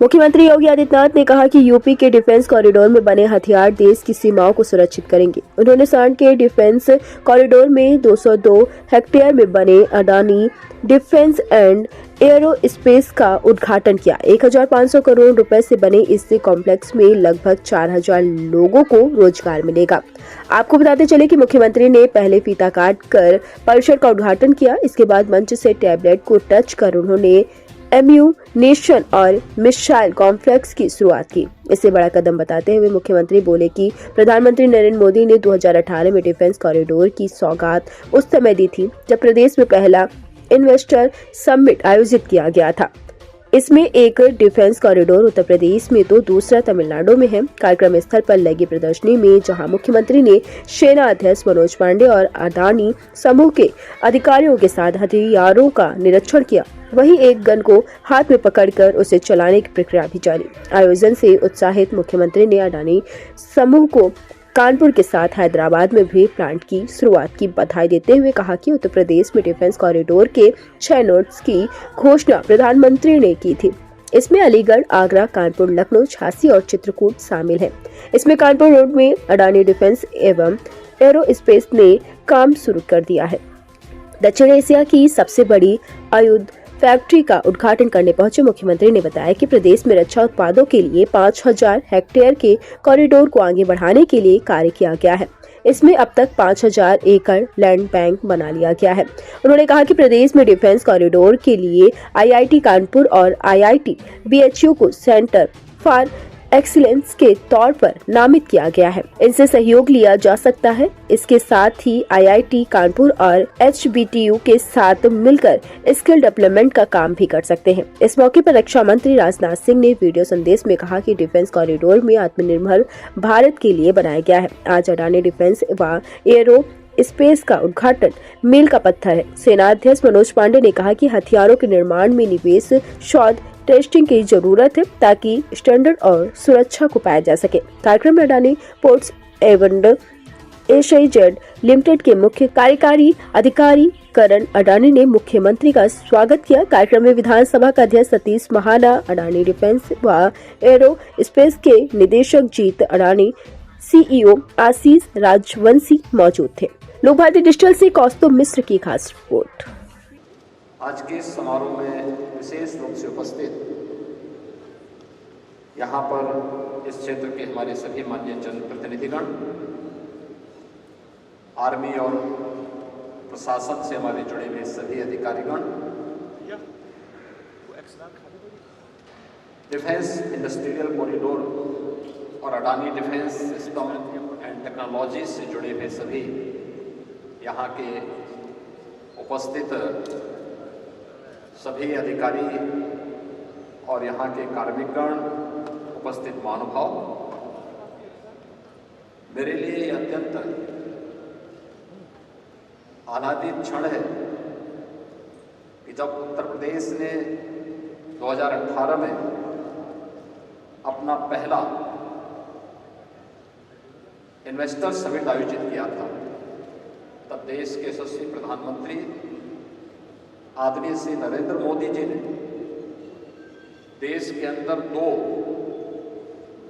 मुख्यमंत्री योगी आदित्यनाथ ने कहा कि यूपी के डिफेंस कॉरिडोर में बने हथियार देश की सीमाओं को सुरक्षित करेंगे। उन्होंने सांड के डिफेंस कॉरिडोर में 202 हेक्टेयर में बने Adani defence and arrow space का उद्घाटन किया। 1500 करोड़ रुपए से बने इस कॉम्प्लेक्स में लगभग 4000 लोगों को रोजगार मिलेगा। आपको बताते चले कि मुख्यमंत्री ने पहले फीता काट कर परिसर का उद्घाटन किया। इसके बाद मंच से टैबलेट को टच कर उन्होंने एम्यूनेशन और मिसाइल कॉम्प्लेक्स की शुरुआत की। इसे बड़ा कदम बताते हुए मुख्यमंत्री बोले कि प्रधानमंत्री नरेंद्र मोदी ने 2018 में डिफेंस कॉरिडोर की सौगात उस समय दी थी जब प्रदेश में पहला इन्वेस्टर समिट आयोजित किया गया था। इसमें एक डिफेंस कॉरिडोर उत्तर प्रदेश में तो दूसरा तमिलनाडु में है। कार्यक्रम स्थल पर लगी प्रदर्शनी में जहां मुख्यमंत्री ने सेना अध्यक्ष मनोज पांडे और अडानी समूह के अधिकारियों के साथ हथियारों का निरीक्षण किया, वहीं एक गन को हाथ में पकड़कर उसे चलाने की प्रक्रिया भी जारी। आयोजन से उत्साहित मुख्यमंत्री ने अडानी समूह को कानपुर के साथ हैदराबाद में भी प्लांट की शुरुआत की बधाई देते हुए कहा कि उत्तर प्रदेश में डिफेंस कॉरिडोर के 6 नोड्स की घोषणा प्रधानमंत्री ने की थी। इसमें अलीगढ़, आगरा, कानपुर, लखनऊ, झांसी और चित्रकूट शामिल है। इसमें कानपुर रोड में अडानी डिफेंस एवं एरोस्पेस ने काम शुरू कर दिया है। दक्षिण एशिया की सबसे बड़ी आयुध फैक्ट्री का उद्घाटन करने पहुंचे मुख्यमंत्री ने बताया कि प्रदेश में रक्षा उत्पादों के लिए 5000 हेक्टेयर के कॉरिडोर को आगे बढ़ाने के लिए कार्य किया गया है। इसमें अब तक 5000 एकड़ लैंड बैंक बना लिया गया है। उन्होंने कहा कि प्रदेश में डिफेंस कॉरिडोर के लिए आईआईटी कानपुर और आईआईटी बीएचयू को सेंटर फॉर एक्सीलेंस के तौर पर नामित किया गया है। इनसे सहयोग लिया जा सकता है। इसके साथ ही आईआईटी कानपुर और एचबीटीयू के साथ मिलकर स्किल डेवलपमेंट का काम भी कर सकते हैं। इस मौके पर रक्षा मंत्री राजनाथ सिंह ने वीडियो संदेश में कहा कि डिफेंस कॉरिडोर में आत्मनिर्भर भारत के लिए बनाया गया है। आज अडानी डिफेंस व एरो स्पेस का उद्घाटन मील का पत्थर है। सेना अध्यक्ष मनोज पांडे ने कहा कि हथियारों के निर्माण में निवेश, शोध, टेस्टिंग की जरूरत है ताकि स्टैंडर्ड और सुरक्षा को पाया जा सके। कार्यक्रम में अडानी पोर्ट्स एवं एसआईजेड लिमिटेड के मुख्य कार्यकारी अधिकारी करण अडानी ने मुख्यमंत्री का स्वागत किया। कार्यक्रम में विधानसभा का अध्यक्ष सतीश महाना, अडानी डिफेंस व एरो स्पेस के निदेशक जीत अडानी, सीईओ आशीष राजवंशी मौजूद थे। लोक भारती डिजिटल से कौस्तुभ मिश्र की खास रिपोर्ट। आज के समारोह में विशेष रूप से उपस्थित यहाँ पर इस क्षेत्र के हमारे सभी माननीय जनप्रतिनिधिगण, आर्मी और प्रशासन से हमारे जुड़े हुए सभी अधिकारीगण, डिफेंस इंडस्ट्रियल कॉरिडोर और Adani defence system and technology से जुड़े हुए सभी यहाँ के उपस्थित सभी अधिकारी और यहाँ के कार्मिकगण, उपस्थित महानुभाव, मेरे लिए अत्यंत आनंदित क्षण है कि जब उत्तर प्रदेश ने 2018 में अपना पहला इन्वेस्टर समिट आयोजित किया था, तब देश के यशस्वी प्रधानमंत्री आदरणीय श्री नरेंद्र मोदी जी ने देश के अंदर 2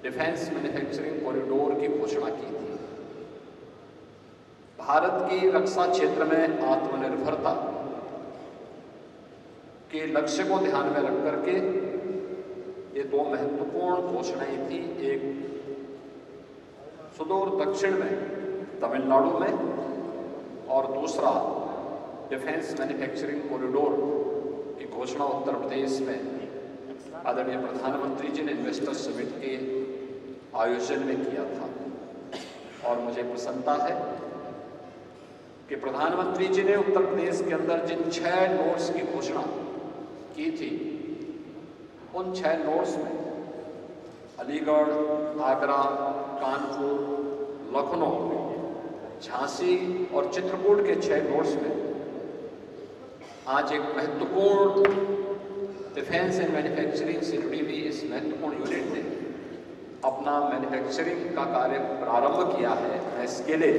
डिफेंस मैन्युफैक्चरिंग कॉरिडोर की घोषणा की थी। भारत की रक्षा क्षेत्र में आत्मनिर्भरता के लक्ष्य को ध्यान में रख करके ये 2 महत्वपूर्ण घोषणाएं थी। एक सुदूर दक्षिण में तमिलनाडु में और दूसरा डिफेंस मैन्युफैक्चरिंग कॉरिडोर की घोषणा उत्तर प्रदेश में आदरणीय प्रधानमंत्री जी ने इन्वेस्टर समिट के आयोजन में किया था। और मुझे प्रसन्नता है कि प्रधानमंत्री जी ने उत्तर प्रदेश के अंदर जिन 6 नोड्स की घोषणा की थी, उन 6 नोड्स में अलीगढ़, आगरा, कानपुर, लखनऊ, झांसी और चित्रकूट के 6 नोड्स में आज एक महत्वपूर्ण डिफेंस एंड मैन्युफैक्चरिंग से जुड़ी हुई इस महत्वपूर्ण यूनिट ने अपना मैन्युफैक्चरिंग का कार्य प्रारंभ किया है। मैं इसके लिए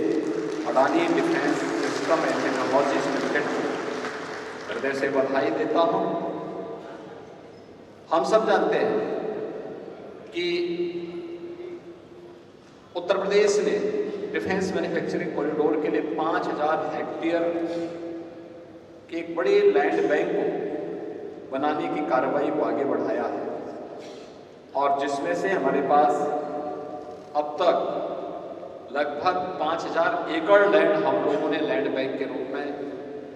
Adani defence system and technologies limited को हृदय से बधाई देता हूँ। हम सब जानते हैं कि उत्तर प्रदेश ने डिफेंस मैन्युफैक्चरिंग कॉरिडोर के लिए 5000 हेक्टेयर के एक बड़े लैंड बैंक को बनाने की कार्रवाई को आगे बढ़ाया है, और जिसमें से हमारे पास अब तक लगभग 5000 एकड़ लैंड हम लोगों ने लैंड बैंक के रूप में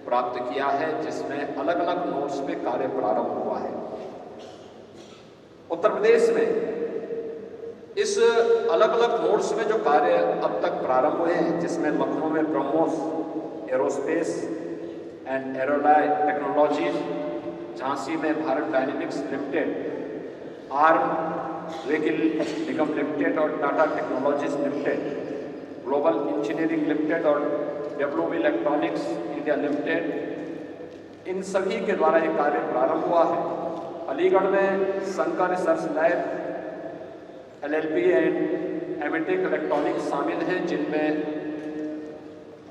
प्राप्त किया है, जिसमें अलग अलग नोड्स पे कार्य प्रारंभ हुआ है। उत्तर प्रदेश में इस अलग अलग नोड्स में जो कार्य अब तक प्रारंभ हुए हैं, जिसमें लखनऊ में ब्रह्मोस एरोस्पेस एंड एरोडाई टेक्नोलॉजीज, झांसी में Bharat dynamics limited, arm vehicle Nigam limited और Tata technologies limited, global engineering limited और डब्ल्यू इलेक्ट्रॉनिक्स इंडिया लिमिटेड, इन सभी के द्वारा ये कार्य प्रारंभ हुआ है। अलीगढ़ में Shankar research lab, LLB and एमिटेक इलेक्ट्रॉनिक्स शामिल हैं, जिनमें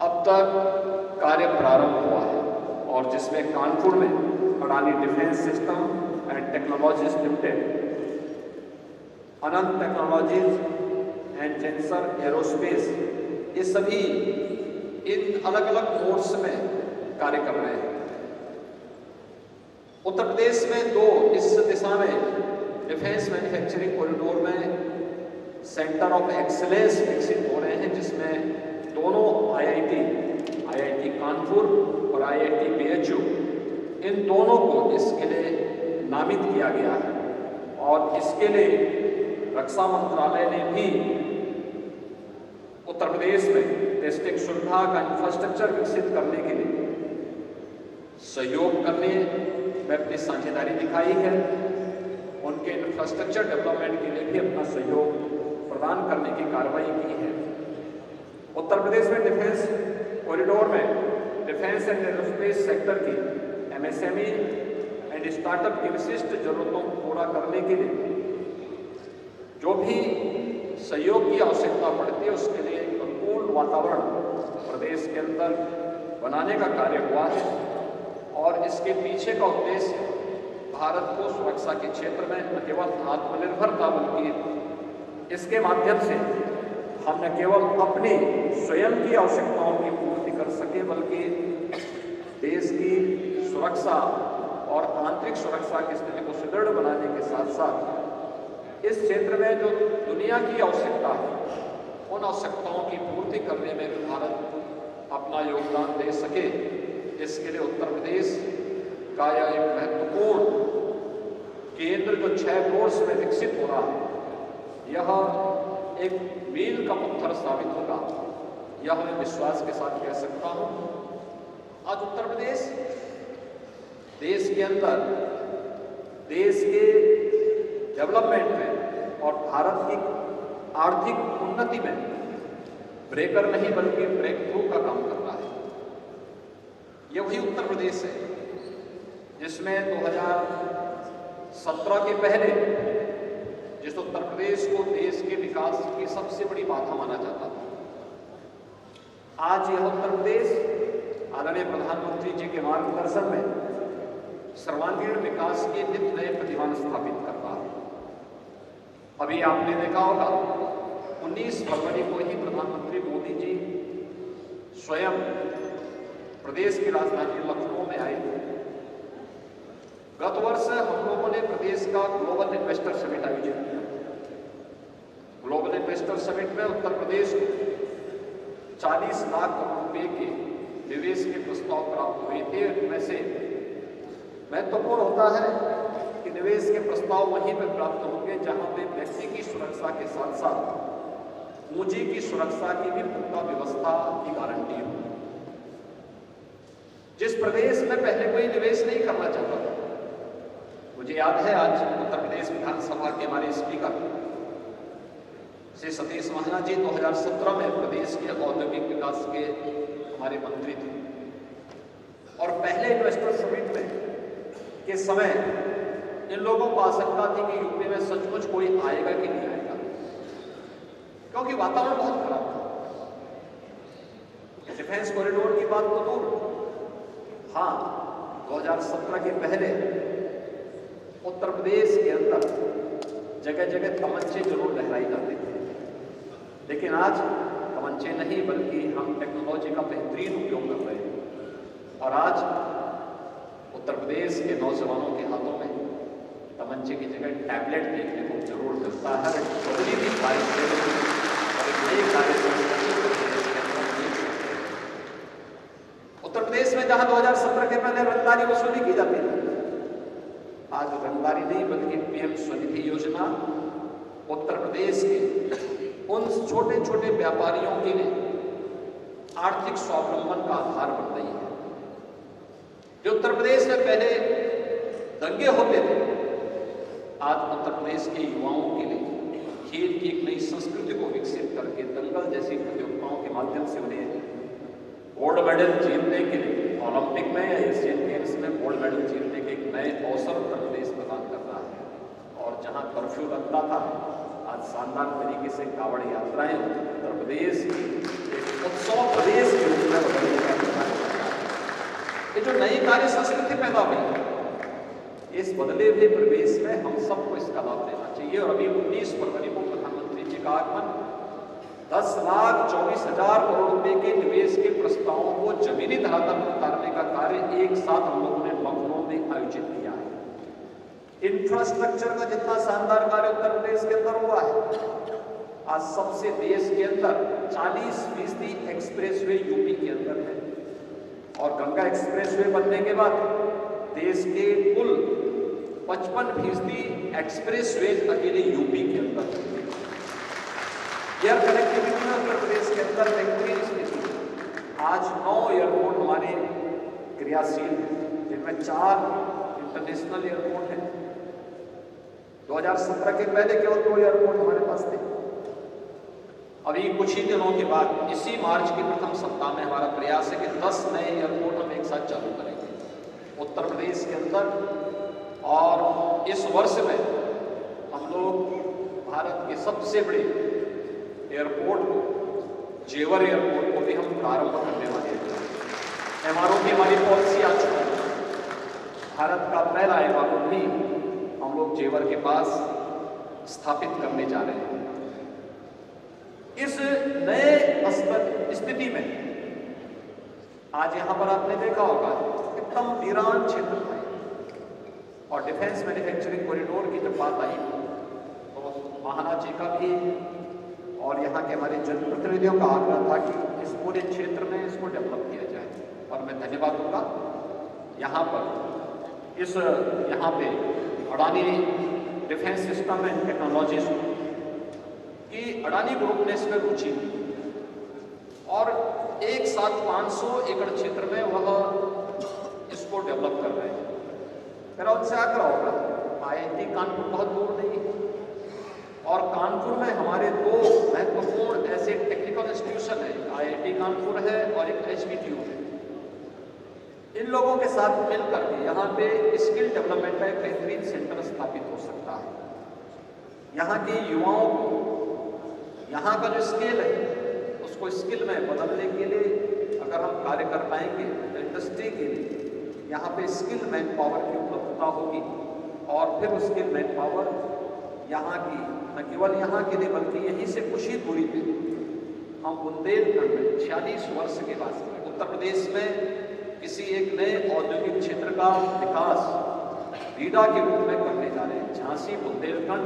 अब तक कार्य प्रारंभ हुआ है, और जिसमें कानपुर में Adani defence system and technologies limited, Anant technologies and Zensar aerospace, ये सभी इन अलग अलग नोड्स में कार्य कर रहे हैं। उत्तर प्रदेश में दो इस दिशा में डिफेंस मैन्युफैक्चरिंग कॉरिडोर में सेंटर ऑफ एक्सीलेंस विकसित हो रहे हैं, जिसमें दोनों IIT कानपुर और IIT BHU, इन दोनों को इसके लिए नामित किया गया है, और इसके लिए रक्षा मंत्रालय ने भी उत्तर प्रदेश में टेस्टिंग सुविधा का इंफ्रास्ट्रक्चर विकसित करने के लिए सहयोग करने में अपनी साझेदारी दिखाई है। उनके इंफ्रास्ट्रक्चर डेवलपमेंट के लिए भी अपना सहयोग प्रदान करने की कार्रवाई की है। उत्तर प्रदेश में डिफेंस कॉरिडोर में डिफेंस एंड एरोस्पेस सेक्टर की MSME एंड स्टार्टअप की विशिष्ट जरूरतों को पूरा करने के लिए जो भी सहयोग की आवश्यकता पड़ती है, उसके लिए एक अनुकूल वातावरण प्रदेश के अंदर बनाने का कार्य हुआ है, और इसके पीछे का उद्देश्य भारत को सुरक्षा के क्षेत्र में न केवल आत्मनिर्भरता, बल्कि इसके माध्यम से हम न केवल अपनी स्वयं की आवश्यकताओं की पूर्ति कर सके, बल्कि देश की सुरक्षा और आंतरिक सुरक्षा की स्थिति को सुदृढ़ बनाने के साथ साथ इस क्षेत्र में जो दुनिया की आवश्यकता है, उन आवश्यकताओं की पूर्ति करने में भी भारत अपना योगदान दे सके, इसके लिए उत्तर प्रदेश का यह एक महत्वपूर्ण केंद्र जो 6 कोर्स में विकसित हो रहा है, यह एक मील का पत्थर साबित होगा, यह मैं विश्वास के साथ कह सकता हूँ। आज उत्तर प्रदेश देश के अंदर देश के डेवलपमेंट में और भारत की आर्थिक उन्नति में ब्रेकर नहीं बल्कि ब्रेक थ्रू का काम कर रहा है। यह वही उत्तर प्रदेश है जिसमें 2017 के पहले जिस उत्तर प्रदेश को देश के विकास की सबसे बड़ी बाधा माना जाता था, आज यह उत्तर प्रदेश आदरणीय प्रधानमंत्री जी के मार्गदर्शन में सर्वांगीण विकास के नित्य नए प्रतिमान स्थापित कर रहा है। अभी आपने देखा होगा 19 फरवरी को ही प्रधानमंत्री मोदी जी स्वयं प्रदेश की राजधानी लखनऊ में आए थे। गत वर्ष हम लोगों ने प्रदेश का ग्लोबल इन्वेस्टर समिट आयोजित किया। ग्लोबल इन्वेस्टर समिट में उत्तर प्रदेश को 40 लाख करोड़ रुपए के निवेश के प्रस्ताव प्राप्त हुए थे। इनमें से महत्वपूर्ण होता है कि निवेश के प्रस्ताव वहीं पर प्राप्त होंगे जहां पे व्यक्ति की सुरक्षा के साथ साथ पूंजी की सुरक्षा की भी पुख्ता व्यवस्था की गारंटी हो। जिस प्रदेश में पहले कोई निवेश नहीं करना चाहता था, मुझे याद है आज उत्तर प्रदेश विधानसभा के हमारे स्पीकर श्री सतीश महाना जी 2017 में प्रदेश के औद्योगिक विकास के हमारे मंत्री थे, और पहले इन्वेस्टर समिट में के समय इन लोगों को आशंका थी कि यूपी में सचमुच कोई आएगा कि नहीं आएगा, क्योंकि वातावरण बहुत खराब था। डिफेंस कॉरिडोर की बात तो दूर, हाँ 2017 के पहले उत्तर प्रदेश के अंदर जगह जगह तमंचे जरूर लहराए जाते थे, लेकिन आज तमंचे नहीं बल्कि हम टेक्नोलॉजी का बेहतरीन उपयोग कर रहे हैं। और आज उत्तर प्रदेश के नौजवानों के हाथों में तमंचे की जगह टैबलेट देखने को जरूर मिलता है। बदली भी और एक नई उत्तर प्रदेश में जहां 2017 के पहले रंगदारी वसूली की जाती थी, आज रंगदारी नहीं बल्कि पीएम स्वनिधि योजना उत्तर प्रदेश के उन छोटे छोटे व्यापारियों के लिए आर्थिक स्वावलंबन का आधार बन रही है। जो उत्तर प्रदेश में पहले दंगे होते थे, आज उत्तर प्रदेश के युवाओं के लिए खेल की एक नई संस्कृति को विकसित करके दंगल जैसी प्रतियोगिताओं के माध्यम से उन्हें गोल्ड मेडल जीतने के लिए ओलंपिक में या एशियन गेम्स में गोल्ड मेडल जीतने के एक नए अवसर उत्तर प्रदेश प्रदान कर रहा है। और जहां कर्फ्यू लगता था, आज शानदार तरीके से कांवड़ यात्राएं उत्तर प्रदेश की एक उत्सव प्रदेश के रूप में बदलने का प्रयास कर रहा है। ये जो नई कार्य संस्कृति पैदा हुई है, इस बदले हुए परिवेश में हम सबको इसका लाभ लेना चाहिए। और अभी 19 फरवरी को प्रधानमंत्री जी का आगमन 10,24,000 करोड़ रुपए के निवेश के प्रस्तावों को जमीनी धरातल पर उतारने का कार्य एक साथ हम लोगों ने लखनऊ में आयोजित किया है। इंफ्रास्ट्रक्चर का जितना शानदार कार्य उत्तर प्रदेश के अंदर हुआ है, आज सबसे देश के अंदर 40% एक्सप्रेसवे यूपी के अंदर है। और गंगा एक्सप्रेसवे बनने के बाद देश के कुल 55% एक्सप्रेसवेज अकेले यूपी के अंदर है। एयर कनेक्टिविटी में उत्तर प्रदेश के अंदर बेहतरीन स्थिति। आज 9 एयरपोर्ट हमारे क्रियाशील हैं, जिनमें 4 इंटरनेशनल एयरपोर्ट हैं। 2017 के पहले केवल 2 एयरपोर्ट हमारे पास थे। अभी कुछ ही दिनों के बाद इसी मार्च के प्रथम सप्ताह में हमारा प्रयास है कि 10 नए एयरपोर्ट हम एक साथ चालू करेंगे उत्तर प्रदेश के अंदर। और इस वर्ष में हम लोग भारत के सबसे बड़े एयरपोर्ट को, जेवर एयरपोर्ट को भी हम प्रारंभ करने वाले हैं। एमआरओ की हमारी पॉलिसी आ चुकी है। भारत का पहला एमआरओ भी हम लोग जेवर के पास स्थापित करने जा रहे हैं। इस नए स्थिति में आज यहां पर आपने देखा होगा एकदम वीरान क्षेत्र में और डिफेंस मैन्युफैक्चरिंग कॉरिडोर की जब बात आई तो महाराज जी का भी और यहाँ के हमारे जनप्रतिनिधियों का आग्रह था कि इस पूरे क्षेत्र में इसको डेवलप किया जाए। और मैं धन्यवाद दूंगा यहाँ पर यहाँ पे Adani defence system and technologies कि अडानी ग्रुप ने इसमें रुचि ली और एक साथ 500 एकड़ क्षेत्र में वह इसको डेवलप कर रहे हैं। मेरा उनसे आग्रह होगा, IIT कानपुर बहुत दूर नहीं है और कानपुर में हमारे 2 महत्वपूर्ण ऐसे टेक्निकल इंस्टीट्यूशन है, IIT कानपुर है और एक HBTU है। इन लोगों के साथ मिलकर के यहाँ पे स्किल डेवलपमेंट का एक बेहतरीन सेंटर स्थापित हो सकता है। यहाँ के युवाओं को यहाँ का जो स्किल है उसको स्किल में बदलने के लिए अगर हम कार्य कर पाएंगे तो इंडस्ट्री के लिए यहाँ पे स्किल मैन पावर की उपलब्धता होगी और फिर वो स्किल मैन पावर यहाँ की न केवल यहाँ के लिए बल्कि यहीं से कुछ ही दूरी पे हम बुंदेलखंड में 46 वर्ष के बाद उत्तर प्रदेश में किसी एक नए औद्योगिक क्षेत्र का विकास बीडा के रूप में करने जा रहे हैं। झांसी बुंदेलखंड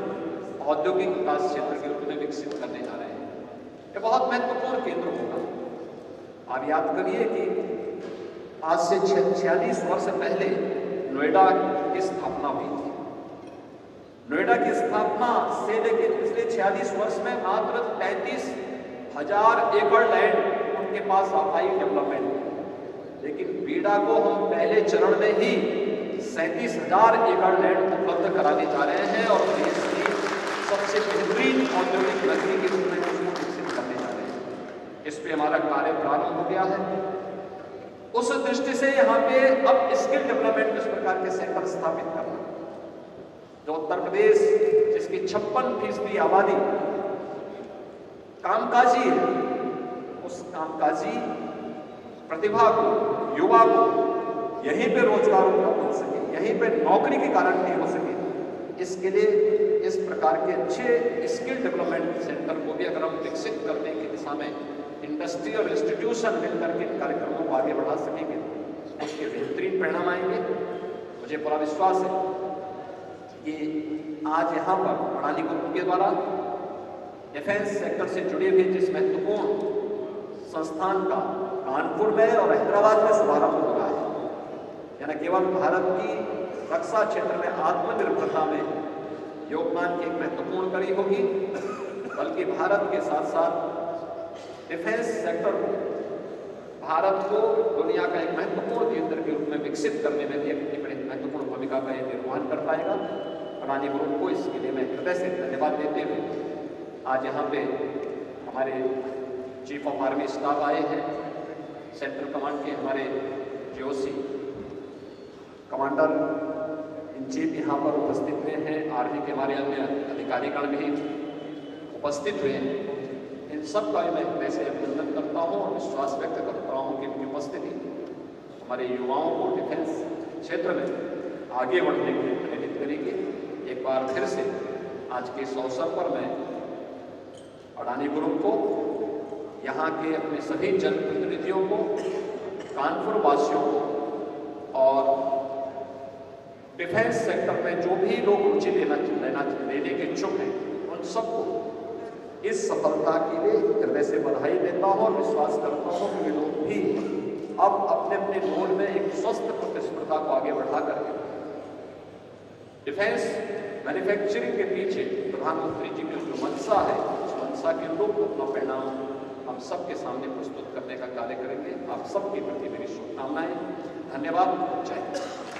औद्योगिक विकास क्षेत्र के रूप में विकसित करने जा रहे हैं। ये बहुत महत्वपूर्ण केंद्र होगा। आप याद करिए कि आज से 46 वर्ष पहले नोएडा की स्थापना हुई थी। नोएडा की स्थापना से लेकर पिछले 46 वर्ष में मात्र 33,000 एकड़ लैंड उनके पास आ पाई डेवलपमेंट, लेकिन बीडा को हम पहले चरण में ही 37,000 एकड़ लैंड उपलब्ध कराने जा रहे हैं और देश की सबसे बेहतरीन औद्योगिक नगरी के रूप में उसको विकसित करने जा रहे हैं। इस पे हमारा कार्य प्रारंभ हो गया है। उस दृष्टि से यहाँ पे अब स्किल डेवलपमेंट इस प्रकार के सेंटर स्थापित करना, जो उत्तर प्रदेश जिसकी 56% आबादी कामकाजी है, उस कामकाजी प्रतिभा को, युवा को यहीं पे रोजगार उपलब्ध हो सके, यहीं पे नौकरी की गारंटी हो सके, इसके लिए इस प्रकार के अच्छे स्किल डेवलपमेंट सेंटर को भी अगर हम विकसित करने की दिशा में इंडस्ट्री और इंस्टीट्यूशन मिलकर के कार्यक्रमों को आगे बढ़ा सकेंगे, उसके बेहतरीन परिणाम आएंगे। मुझे पूरा विश्वास है कि आज यहाँ पर अडानी ग्रुप के द्वारा डिफेंस सेक्टर से जुड़े हुए जिस महत्वपूर्ण संस्थान का कानपुर में और हैदराबाद में शुभारंभ हो रहा है, यानी केवल भारत की रक्षा क्षेत्र में आत्मनिर्भरता में योगदान की एक महत्वपूर्ण कड़ी होगी, बल्कि भारत के साथ साथ डिफेंस सेक्टर को, भारत को दुनिया का एक महत्वपूर्ण केंद्र के रूप में विकसित करने में भी एक बड़ी महत्वपूर्ण भूमिका का निर्वहन कर पाएगा। अडानी ग्रुप को इसके लिए मैं हृदय से धन्यवाद देते हुए आज यहाँ पे हमारे चीफ ऑफ आर्मी स्टाफ आए हैं, सेंट्रल कमांड के हमारे जीओसी कमांडर इन चीफ यहाँ पर उपस्थित हुए हैं, आर्मी के हमारे अन्य अधिकारीगण भी उपस्थित हुए हैं। इन सब का मैं हृदय से अभिनंदन करता हूँ और विश्वास व्यक्त करता हूँ कि उनकी उपस्थिति हमारे युवाओं को डिफेंस क्षेत्र में आगे बढ़ने के लिए प्रेरित करेगी। एक बार फिर से आज के इस अवसर पर मैं अडानी ग्रुप को, यहाँ के अपने सभी जनप्रतिनिधियों को, कानपुर वासियों को और डिफेंस सेक्टर में जो भी लोग रुचि लेने के इच्छुक हैं, उन सबको इस सफलता के लिए हृदय से बधाई देता हूँ और विश्वास करता हूँ कि वे लोग भी अब अपने अपने रोल में एक स्वस्थ प्रतिस्पर्धा को आगे बढ़ा करके डिफेंस मैन्युफैक्चरिंग के पीछे प्रधानमंत्री जी की जो मंशा है, उस मंशा के अनुरूप अपना परिणाम हम सबके सामने प्रस्तुत करने का कार्य करेंगे। आप सबके प्रति मेरी शुभकामनाएं। धन्यवाद। जय हिंद।